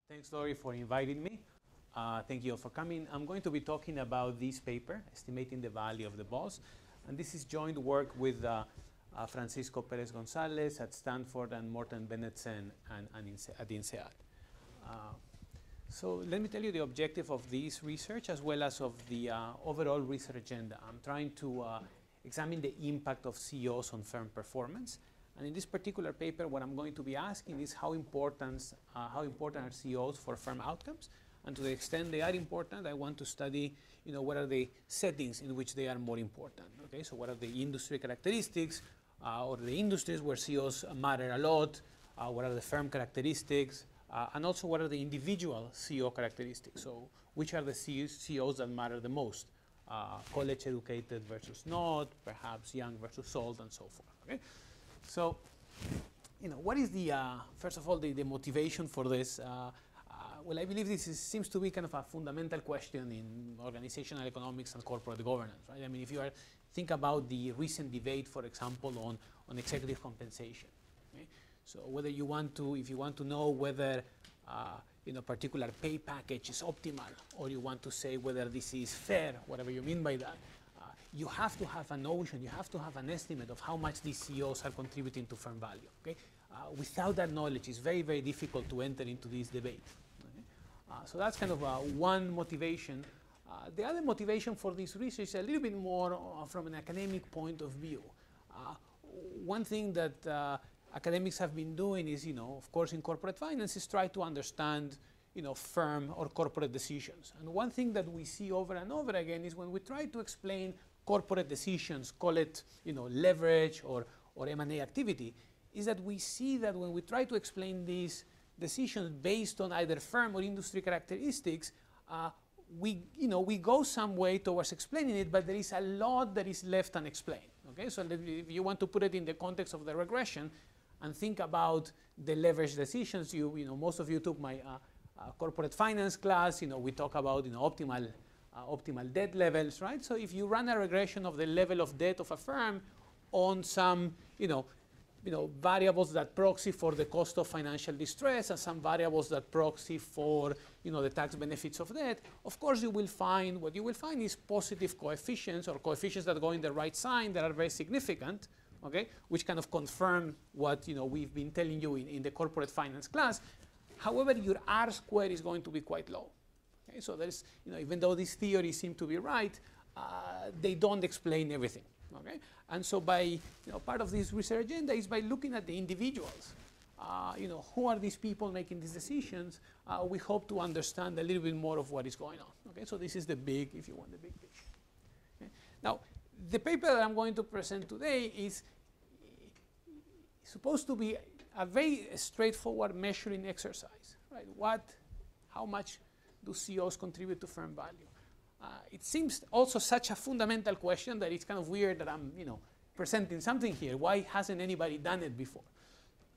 Thanks, Lori, for inviting me. Thank you all for coming. I'm going to be talking about this paper, Estimating the Value of the Boss. And this is joint work with Francisco Perez Gonzalez at Stanford and Morten Bennetsen at INSEAD. So let me tell you the objective of this research as well as of the overall research agenda. I'm trying to examine the impact of CEOs on firm performance. And in this particular paper, what I'm going to be asking is how important are CEOs for firm outcomes? And to the extent they are important, I want to study, what are the settings in which they are more important. Okay, so what are the industry characteristics or the industries where CEOs matter a lot? What are the firm characteristics? And also, what are the individual CEO characteristics? So which are the CEOs that matter the most? College educated versus not, perhaps young versus old, and so forth. Okay? So, what is the, first of all, the motivation for this? Well, I believe this seems to be kind of a fundamental question in organizational economics and corporate governance, right? I mean, if you think about the recent debate, for example, on executive compensation. Okay? So whether if you want to know whether a particular pay package is optimal, or you want to say whether this is fair, whatever you mean by that, you have to have a notion, you have to have an estimate of how much these CEOs are contributing to firm value. Okay? Without that knowledge, it's very, very difficult to enter into this debate. Okay? So that's kind of one motivation. The other motivation for this research is a little bit more from an academic point of view. One thing that academics have been doing is, of course, in corporate finance, is try to understand, firm or corporate decisions. And one thing that we see over and over again is when we try to explain corporate decisions, call it, leverage or M&A activity, is that we see that when we try to explain these decisions based on either firm or industry characteristics, we go some way towards explaining it, but there is a lot that is left unexplained. Okay, so if you want to put it in the context of the regression and think about the leverage decisions, most of you took my corporate finance class. We talk about optimal debt levels, right? So if you run a regression of the level of debt of a firm on some variables that proxy for the cost of financial distress and some variables that proxy for the tax benefits of debt, of course you will find is positive coefficients or coefficients that go in the right sign that are very significant, okay, which kind of confirm what we've been telling you in the corporate finance class. However, your R squared is going to be quite low. Okay, so there's even though these theories seem to be right, they don't explain everything. Okay, and so by part of this research agenda is by looking at the individuals. Who are these people making these decisions? We hope to understand a little bit more of what is going on. Okay, so this is the big, if you want, the big picture. Okay? Now, the paper that I'm going to present today is supposed to be a very straightforward measuring exercise, right? How much do CEOs contribute to firm value? It seems also such a fundamental question that it's kind of weird that I'm, presenting something here. Why hasn't anybody done it before?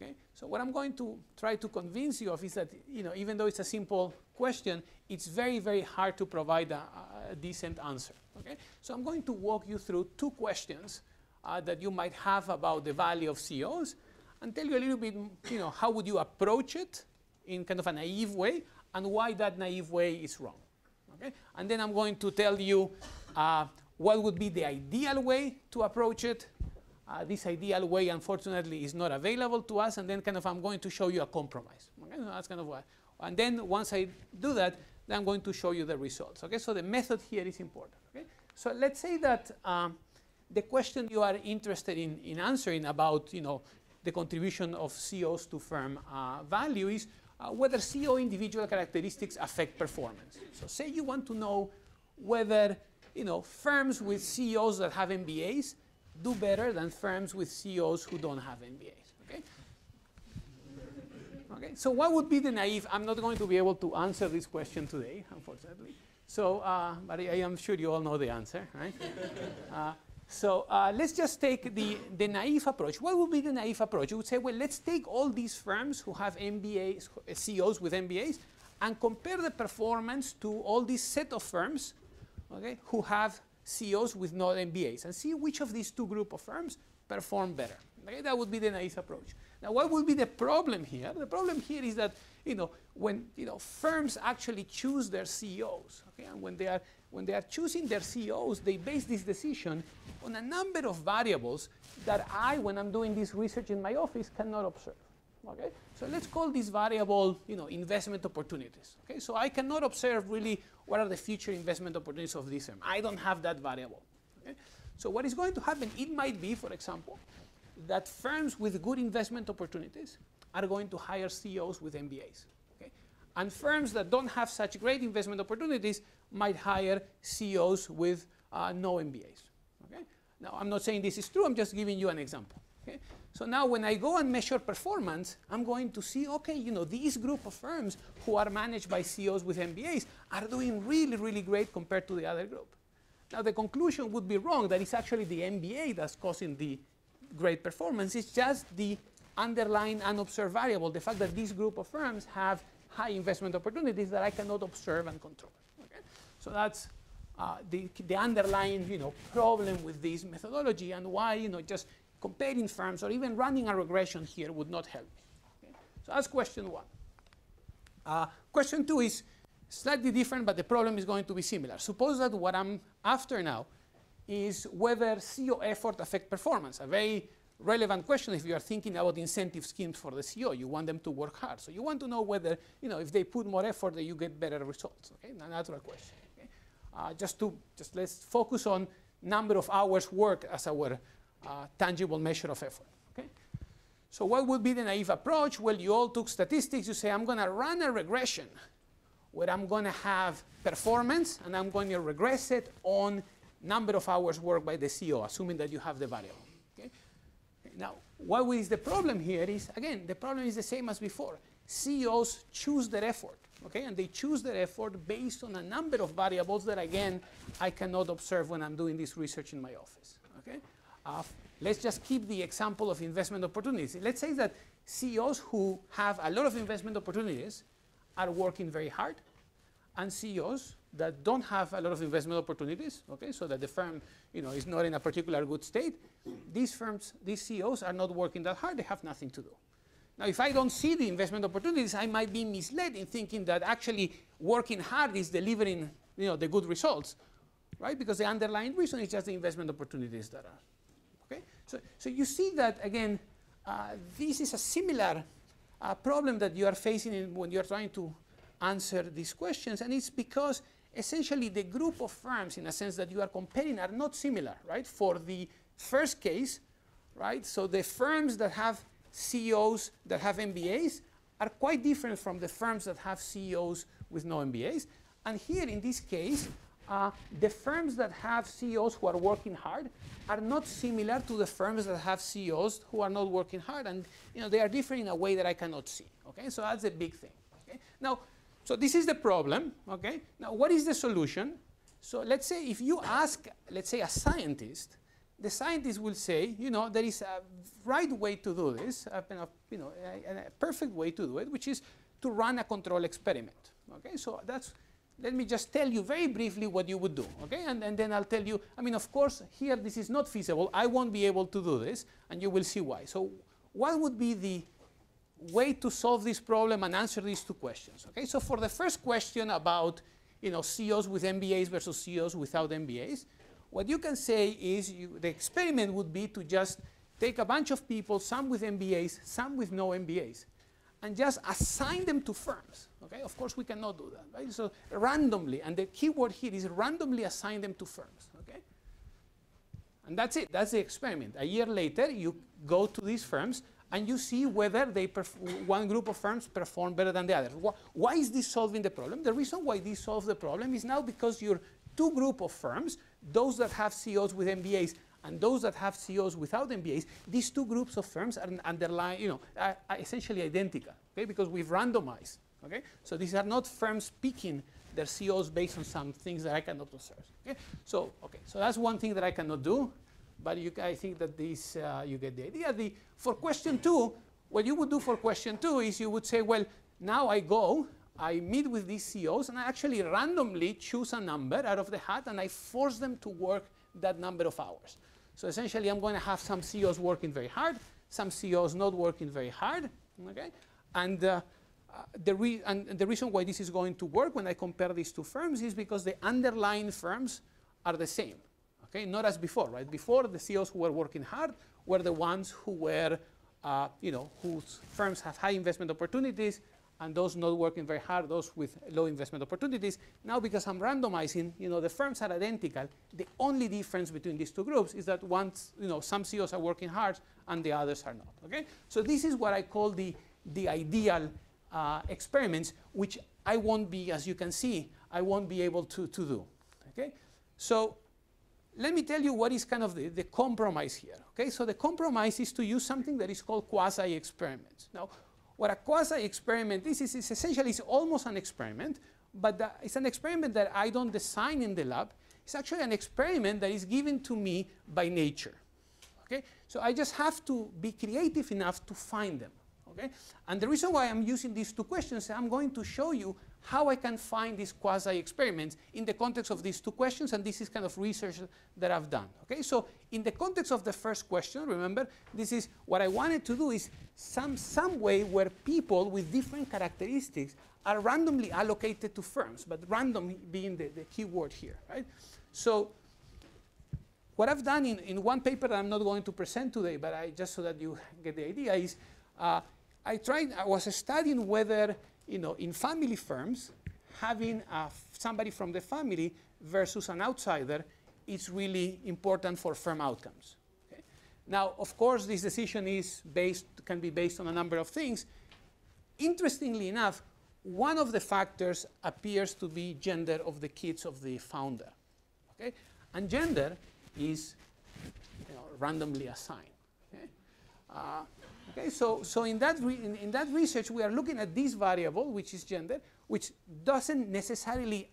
Okay? So what I'm going to try to convince you of is that, even though it's a simple question, it's very, very hard to provide a decent answer. Okay? So I'm going to walk you through two questions that you might have about the value of CEOs and tell you a little bit, how would you approach it in kind of a naive way and why that naive way is wrong. Okay? And then I'm going to tell you what would be the ideal way to approach it. This ideal way, unfortunately, is not available to us. And then I'm going to show you a compromise. Okay? So that's kind of what. And then once I do that, then I'm going to show you the results. Okay? So the method here is important. Okay? So let's say that the question you are interested in answering about the contribution of CEOs to firm value is whether CEO individual characteristics affect performance. So say you want to know whether firms with CEOs that have MBAs do better than firms with CEOs who don't have MBAs. Okay? Okay. So what would be the naive? I'm not going to be able to answer this question today, unfortunately. So, but I am sure you all know the answer, right? So let's just take the naive approach. What would be the naive approach? You would say, well, let's take all these firms who have MBAs, CEOs with MBAs, and compare the performance to all this set of firms, okay, who have CEOs with no MBAs, and see which of these two groups of firms perform better. Okay? That would be the naive approach. Now, what would be the problem here? The problem here is that when firms actually choose their CEOs, okay, and when they are choosing their CEOs, they base this decision on a number of variables that I, when I'm doing this research in my office, cannot observe. Okay, so let's call this variable, investment opportunities. Okay, so I cannot observe really what are the future investment opportunities of this firm. I don't have that variable. Okay, so what is going to happen? It might be, for example, that firms with good investment opportunities are going to hire CEOs with MBAs. Okay, and firms that don't have such great investment opportunities might hire CEOs with no MBAs. Okay, now I'm not saying this is true. I'm just giving you an example. Okay? So now when I go and measure performance, I'm going to see, okay, these group of firms who are managed by CEOs with MBAs are doing really, really great compared to the other group. Now the conclusion would be wrong, that it's actually the MBA that's causing the great performance. It's just the underlying unobserved variable, the fact that this group of firms have high investment opportunities that I cannot observe and control. Okay? So that's the underlying problem with this methodology, and why just comparing firms or even running a regression here would not help me. Okay? So that's question one. Question two is slightly different, but the problem is going to be similar. Suppose that what I'm after now is whether CEO effort affects performance. A very relevant question if you are thinking about incentive schemes for the CEO. You want them to work hard. So you want to know whether, if they put more effort, that you get better results. Okay, a natural question. Okay? Just let's focus on number of hours work as our tangible measure of effort. Okay? So what would be the naive approach? Well, you all took statistics. You say, I'm going to run a regression where I'm going to have performance, and I'm going to regress it on number of hours worked by the CEO, assuming that you have the variable. Okay? Now, what is the problem here is, again, the problem is the same as before. CEOs choose their effort, okay? And they choose their effort based on a number of variables that, again, I cannot observe when I'm doing this research in my office. Okay? Let's just keep the example of investment opportunities. Let's say that CEOs who have a lot of investment opportunities are working very hard, and CEOs that don't have a lot of investment opportunities, okay, so that the firm is not in a particular good state, these CEOs are not working that hard. They have nothing to do. Now, if I don't see the investment opportunities, I might be misled in thinking that actually working hard is delivering the good results, right? Because the underlying reason is just the investment opportunities that are. Okay? So you see that, again, this is a similar problem that you are facing when you are trying to answer these questions, and it's because essentially the group of firms, in a sense, that you are comparing are not similar, right? For the first case, right? So the firms that have CEOs that have MBAs are quite different from the firms that have CEOs with no MBAs. And here, in this case, the firms that have CEOs who are working hard are not similar to the firms that have CEOs who are not working hard, and they are different in a way that I cannot see. Okay, so that's a big thing. Okay? Now, so this is the problem. Okay, now what is the solution? So let's say if you ask, let's say, a scientist, the scientist will say, there is a right way to do this, a perfect way to do it, which is to run a control experiment. Okay, so that's. Let me just tell you very briefly what you would do, okay? And then I'll tell you, of course, here this is not feasible. I won't be able to do this, and you will see why. So what would be the way to solve this problem and answer these two questions? Okay, so for the first question about CEOs with MBAs versus CEOs without MBAs, what you can say is the experiment would be to just take a bunch of people, some with MBAs, some with no MBAs, and just assign them to firms. Okay, of course we cannot do that, right? So randomly, and the key word here is randomly assign them to firms. Okay, and that's it. That's the experiment. A year later, you go to these firms and you see whether one group of firms perform better than the other. Why is this solving the problem? The reason why this solves the problem is now because your two group of firms, those that have CEOs with MBAs and those that have CEOs without MBAs, these two groups of firms are are essentially identical, okay? Because we've randomized, okay? So these are not firms picking their CEOs based on some things that I cannot observe, okay? So that's one thing that I cannot do, but I think that this, you get the idea. For question two, what you would do for question two is you would say, well, now I meet with these CEOs, and I actually randomly choose a number out of the hat, and I force them to work that number of hours. So essentially, I'm going to have some CEOs working very hard, some CEOs not working very hard, okay? And the reason why this is going to work when I compare these two firms is because the underlying firms are the same, okay? Not as before, right? Before, the CEOs who were working hard were the ones who were, whose firms have high investment opportunities, and those not working very hard, those with low investment opportunities. Now, because I'm randomizing, the firms are identical. The only difference between these two groups is that some CEOs are working hard and the others are not. Okay, so this is what I call the ideal experiments, which I won't be, as you can see, I won't be able to do. Okay, so let me tell you what is kind of the compromise here. Okay, so the compromise is to use something that is called quasi-experiments. Now, what a quasi-experiment is essentially it's almost an experiment, but it's an experiment that I don't design in the lab. It's actually an experiment that is given to me by nature. Okay? So I just have to be creative enough to find them. Okay? And the reason why I'm using these two questions, I'm going to show you how I can find these quasi-experiments in the context of these two questions, and this is kind of research that I've done. Okay, so in the context of the first question, remember, this is what I wanted to do is some way where people with different characteristics are randomly allocated to firms, but random being the key word here, right? So what I've done in one paper that I'm not going to present today, but just so that you get the idea, is I was studying whether in family firms, having somebody from the family versus an outsider is really important for firm outcomes. Okay? Now, of course, this decision can be based on a number of things. Interestingly enough, one of the factors appears to be gender of the kids of the founder. Okay? And gender is randomly assigned. Okay? Okay, so in that research, we are looking at this variable, which is gender, which doesn't necessarily,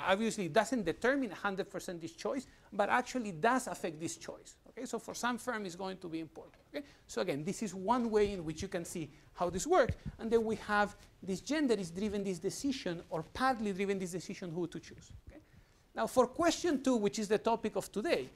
obviously doesn't determine 100% this choice, but actually does affect this choice. Okay, so for some firm, it's going to be important. Okay, so again, this is one way in which you can see how this works, and then we have this gender is driven this decision, or partly driven this decision who to choose. Okay, now for question 2, which is the topic of today.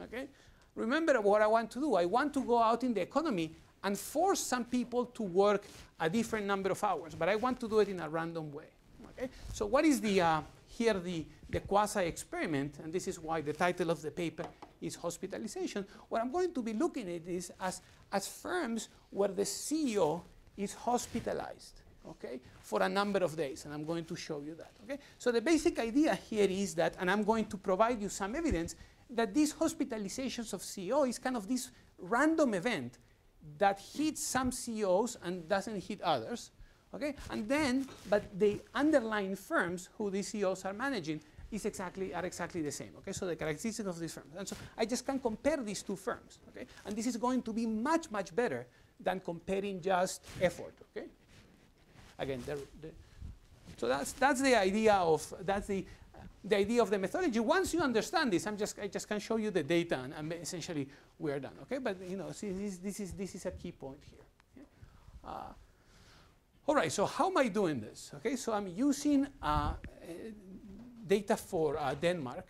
Okay, remember what I want to do. I want to go out in the economy and force some people to work a different number of hours, but I want to do it in a random way. Okay? So what is here the quasi-experiment, and this is why the title of the paper is hospitalization. What I'm going to be looking at is as firms where the CEO is hospitalized, okay, for a number of days, and I'm going to show you that. Okay? So the basic idea here is that, and I'm going to provide you some evidence, that these hospitalizations of CEO is kind of this random event that hits some CEOs and doesn't hit others, okay? And then, but the underlying firms who these CEOs are managing are exactly the same, okay? So the characteristics of these firms. And so I just can compare these two firms, okay? And this is going to be much, much better than comparing just effort, okay? Again, so that's the idea of, the idea of the methodology. Once you understand this, I just can show you the data, and essentially we are done. Okay, but see, this is a key point here. Okay? All right. So how am I doing this? Okay. So I'm using data for Denmark.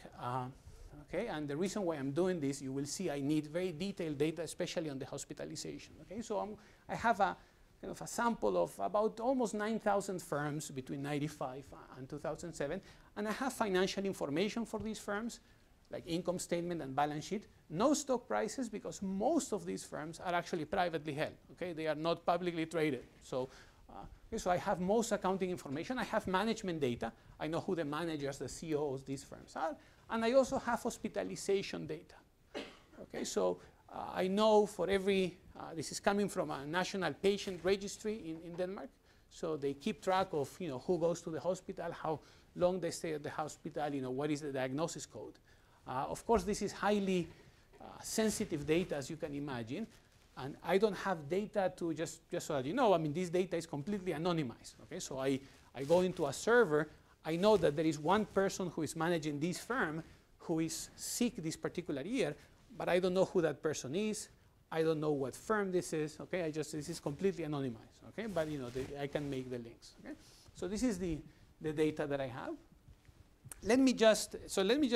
Okay, and the reason why I'm doing this, you will see, I need very detailed data, especially on the hospitalization. Okay. So I have a kind of a sample of about almost 9,000 firms between 1995 and 2007. And I have financial information for these firms, like income statement and balance sheet. No stock prices, because most of these firms are actually privately held. Okay? They are not publicly traded. So, so I have most accounting information. I have management data. I know who the managers, the CEOs, these firms are. And I also have hospitalization data. Okay? So I know for every, this is coming from a national patient registry in Denmark. So they keep track of who goes to the hospital, how long they stay at the hospital, what is the diagnosis code. Of course, this is highly sensitive data, as you can imagine. And I don't have data to just so that you know, I mean, this data is completely anonymized. Okay? So I go into a server. I know that there is one person who is managing this firm who is sick this particular year, but I don't know who that person is. I don't know what firm this is. Okay, this is completely anonymized. Okay, but I can make the links. Okay, so this is the data that I have. Let me just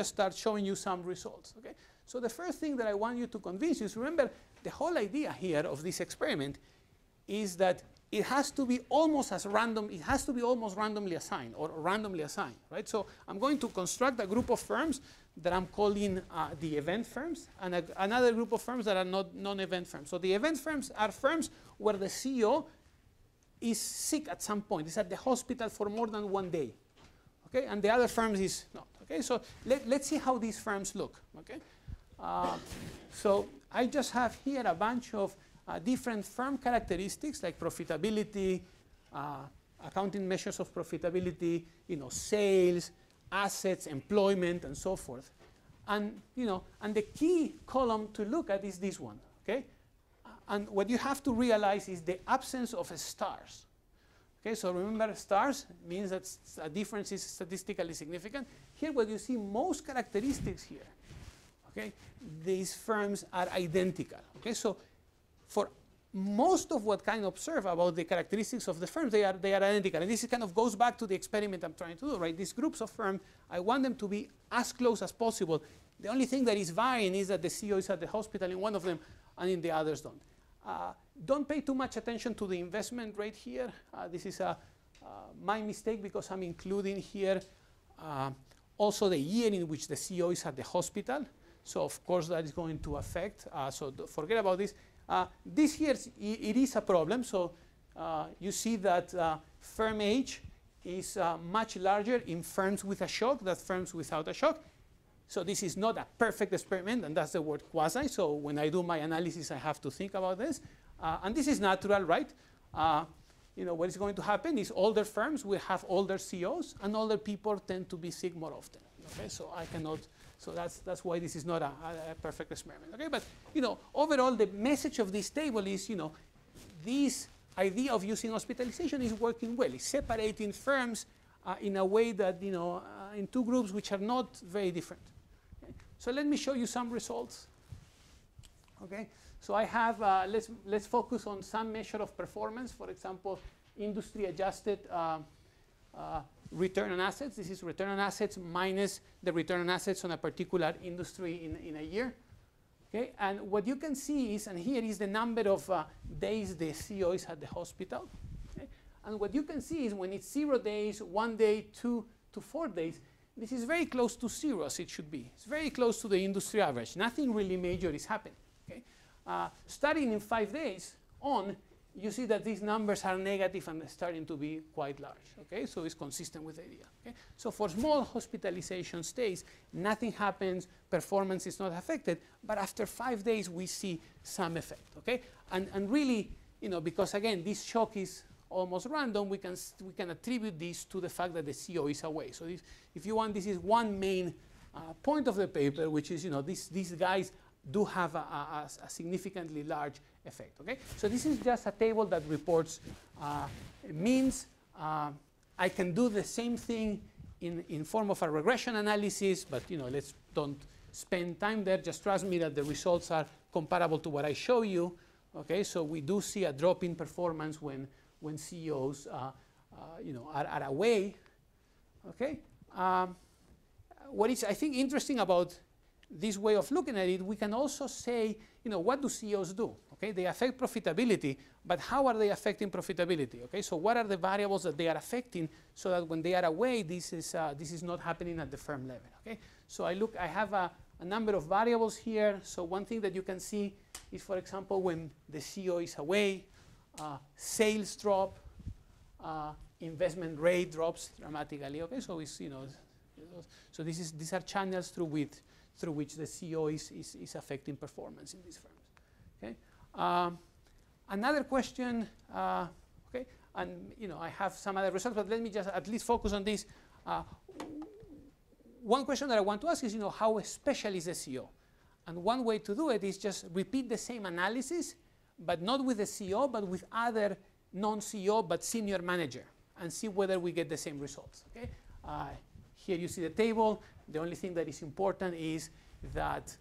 start showing you some results. Okay, So the first thing that I want you to convince you is, remember, the whole idea here of this experiment is that it has to be almost as random, it has to be almost randomly assigned or randomly assigned, right? So I'm going to construct a group of firms that I'm calling the event firms, and another group of firms that are not non-event firms. So the event firms are firms where the CEO is sick at some point, is at the hospital for more than 1 day, okay? And the other firms is not, okay? So let's see how these firms look, okay? So I just have here a bunch of different firm characteristics like profitability, accounting measures of profitability, sales, assets, employment, and so forth. And, and the key column to look at is this one, okay? And what you have to realize is the absence of stars. Okay, so remember, stars means that a difference is statistically significant. Here, what you see, most characteristics here, okay, these firms are identical. Okay, so for most of what kind of observe about the characteristics of the firms, they are identical. And this kind of goes back to the experiment I'm trying to do, right? These groups of firms, I want them to be as close as possible. The only thing that is varying is that the CEO is at the hospital in one of them and in the others don't. Don't pay too much attention to the investment rate here. This is my mistake because I'm including here also the year in which the CEO is at the hospital. So of course that is going to affect. So forget about this. This here, it is a problem. So you see that firm age is much larger in firms with a shock than firms without a shock. So this is not a perfect experiment, and that's the word quasi. So when I do my analysis, I have to think about this. And this is natural, right? What is going to happen is older firms will have older CEOs, and older people tend to be sick more often. Okay, so I cannot. So that's why this is not a perfect experiment. Okay, but overall, the message of this table is this idea of using hospitalization is working well. It's separating firms in a way that in two groups which are not very different. Okay? So let me show you some results. Okay, so I have let's focus on some measure of performance. For example, industry-adjusted return on assets. This is return on assets minus the return on assets on a particular industry in a year. Okay, and what you can see is, and here is the number of days the CEO is at the hospital. Okay? And what you can see is when it's 0 days, 1 day, 2 to 4 days, this is very close to 0 as it should be. It's very close to the industry average. Nothing really major is happening. Okay? Starting in 5 days on, you see that these numbers are negative and starting to be quite large. Okay, so it's consistent with the idea. Okay, so for small hospitalization stays, nothing happens, performance is not affected, but after 5 days we see some effect. Okay, and really, because again this shock is almost random, we can attribute this to the fact that the CEO is away. So this, if you want, this is one main point of the paper, which is these guys do have a significantly large effect. Okay, so this is just a table that reports means. I can do the same thing in form of a regression analysis, but let's don't spend time there. Just trust me that the results are comparable to what I show you. Okay, so we do see a drop in performance when CEOs are away. Okay, what is I think interesting about this way of looking at it, we can also say, what do CEOs do? Okay, they affect profitability, but how are they affecting profitability? Okay, so what are the variables that they are affecting so that when they are away, this is not happening at the firm level? Okay, so I have a number of variables here. So one thing that you can see is, for example, when the CEO is away, sales drop, investment rate drops dramatically. Okay, so it's so these are channels through which the CEO is affecting performance in these firms. Okay. Another question. Okay, and I have some other results, but let me just at least focus on this. One question that I want to ask is, how special is the CEO? And one way to do it is just repeat the same analysis, but not with the CEO, but with other non-CEO but senior manager, and see whether we get the same results. Okay. Here you see the table. The only thing that is important is that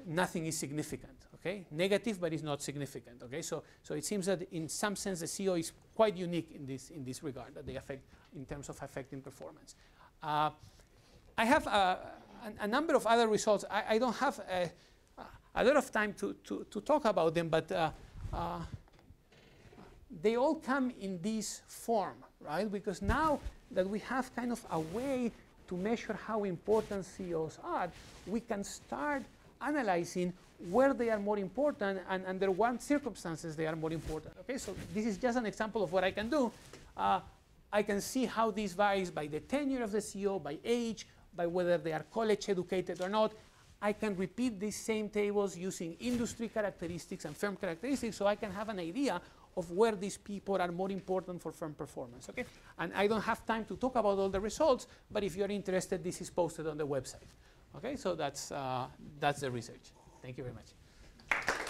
nothing is significant. Okay, negative, but it's not significant. Okay, so it seems that in some sense the CEO is quite unique in this regard, that they affect in terms of affecting performance. I have a number of other results. I don't have a lot of time to talk about them, but they all come in this form, right? Because now that we have kind of a way to measure how important CEOs are, we can start analyzing where they are more important and under what circumstances they are more important. Okay, so this is just an example of what I can do. I can see how this varies by the tenure of the CEO, by age, by whether they are college educated or not. I can repeat these same tables using industry characteristics and firm characteristics, so I can have an idea of where these people are more important for firm performance. Okay, and I don't have time to talk about all the results, but if you're interested, this is posted on the website. Okay, so that's the research. Thank you very much.